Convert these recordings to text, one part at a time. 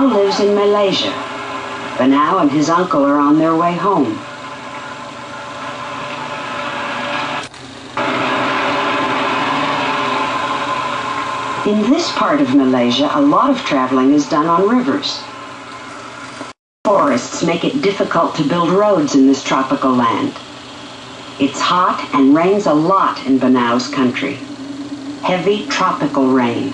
Banao lives in Malaysia. Banao and his uncle are on their way home. In this part of Malaysia, a lot of traveling is done on rivers. Forests make it difficult to build roads in this tropical land. It's hot and rains a lot in Banao's country. Heavy tropical rain.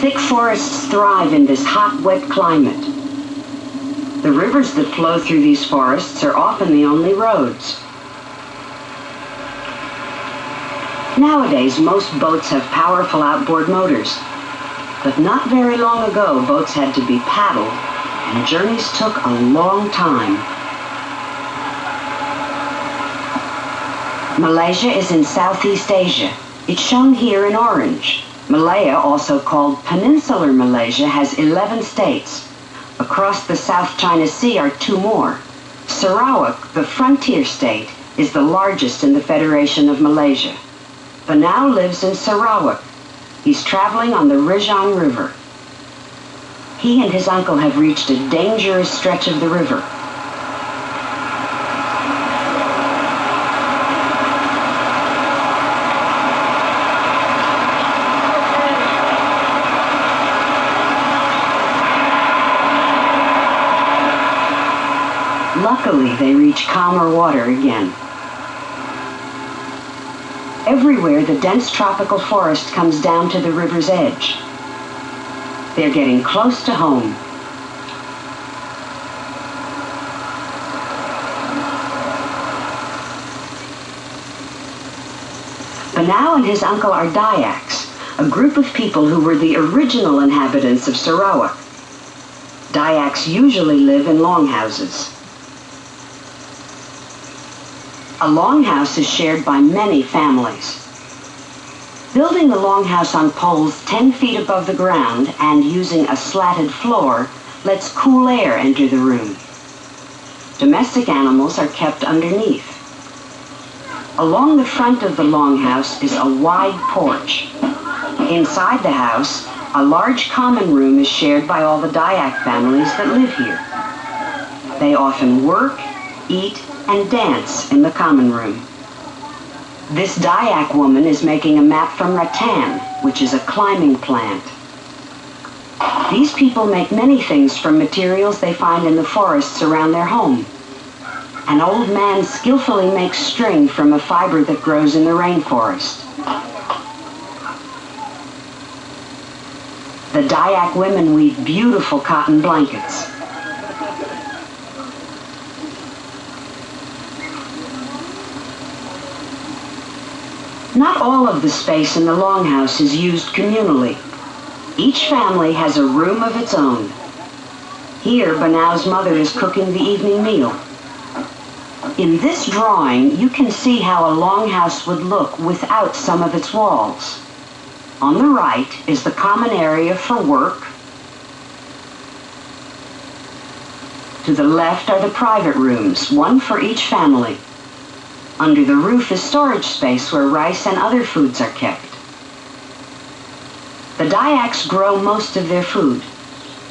Thick forests thrive in this hot, wet climate. The rivers that flow through these forests are often the only roads. Nowadays, most boats have powerful outboard motors. But not very long ago, boats had to be paddled, and journeys took a long time. Malaysia is in Southeast Asia. It's shown here in orange. Malaya, also called Peninsular Malaysia, has 11 states. Across the South China Sea are 2 more. Serawak, the frontier state, is the largest in the Federation of Malaysia. Banao lives in Serawak. He's traveling on the Malaysian River. He and his uncle have reached a dangerous stretch of the river. Luckily, they reach calmer water again. Everywhere, the dense tropical forest comes down to the river's edge. They're getting close to home. Banao and his uncle are Dayaks, a group of people who were the original inhabitants of Sarawak. Dayaks usually live in longhouses. A longhouse is shared by many families. Building the longhouse on poles 10 feet above the ground and using a slatted floor lets cool air enter the room. Domestic animals are kept underneath. Along the front of the longhouse is a wide porch. Inside the house, a large common room is shared by all the Dayak families that live here. They often work, eat, and dance in the common room. This Dayak woman is making a map from rattan, which is a climbing plant. These people make many things from materials they find in the forests around their home. An old man skillfully makes string from a fiber that grows in the rainforest. The Dayak women weave beautiful cotton blankets. Not all of the space in the longhouse is used communally. Each family has a room of its own. Here, Banao's mother is cooking the evening meal. In this drawing, you can see how a longhouse would look without some of its walls. On the right is the common area for work. To the left are the private rooms, one for each family. Under the roof is storage space where rice and other foods are kept. The Dayaks grow most of their food.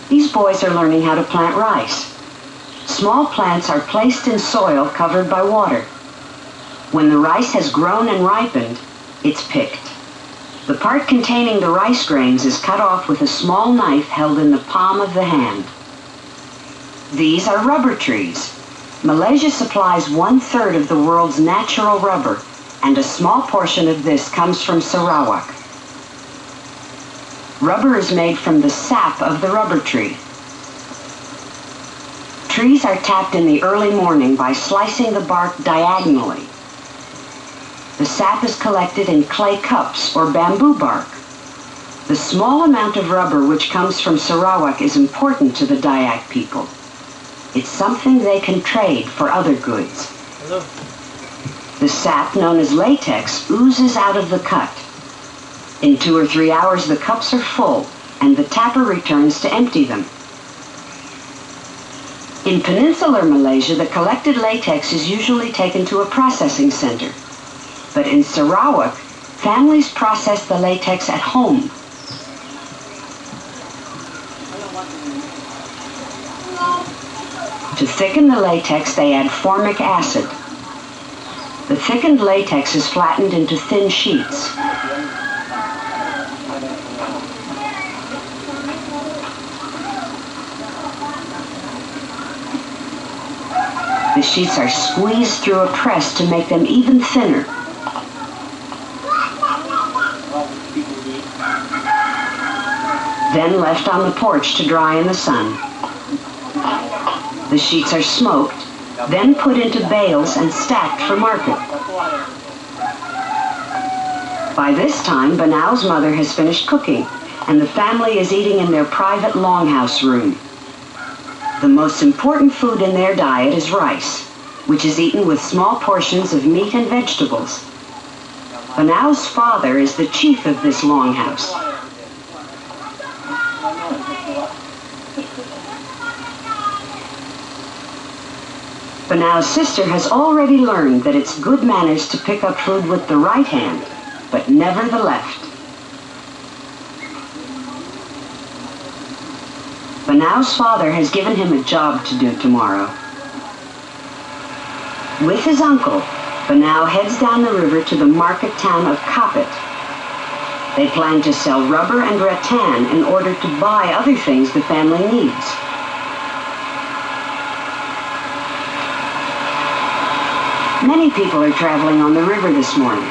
These boys are learning how to plant rice. Small plants are placed in soil covered by water. When the rice has grown and ripened, it's picked. The part containing the rice grains is cut off with a small knife held in the palm of the hand. These are rubber trees. Malaysia supplies 1/3 of the world's natural rubber, and a small portion of this comes from Sarawak. Rubber is made from the sap of the rubber tree. Trees are tapped in the early morning by slicing the bark diagonally. The sap is collected in clay cups or bamboo bark. The small amount of rubber which comes from Sarawak is important to the Dayak people. It's something they can trade for other goods. Hello. The sap, known as latex, oozes out of the cut. In 2 or 3 hours, the cups are full, and the tapper returns to empty them. In peninsular Malaysia, the collected latex is usually taken to a processing center. But in Sarawak, families process the latex at home. To thicken the latex, they add formic acid. The thickened latex is flattened into thin sheets. The sheets are squeezed through a press to make them even thinner. Then left on the porch to dry in the sun. The sheets are smoked, then put into bales and stacked for market. By this time, Banau's mother has finished cooking, and the family is eating in their private longhouse room. The most important food in their diet is rice, which is eaten with small portions of meat and vegetables. Banau's father is the chief of this longhouse. Banau's sister has already learned that it's good manners to pick up food with the right hand, but never the left. Banau's father has given him a job to do tomorrow. With his uncle, Banau heads down the river to the market town of Kapit. They plan to sell rubber and rattan in order to buy other things the family needs. Many people are traveling on the river this morning,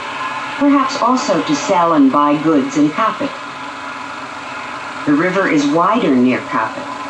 perhaps also to sell and buy goods in Kapit. The river is wider near Kapit.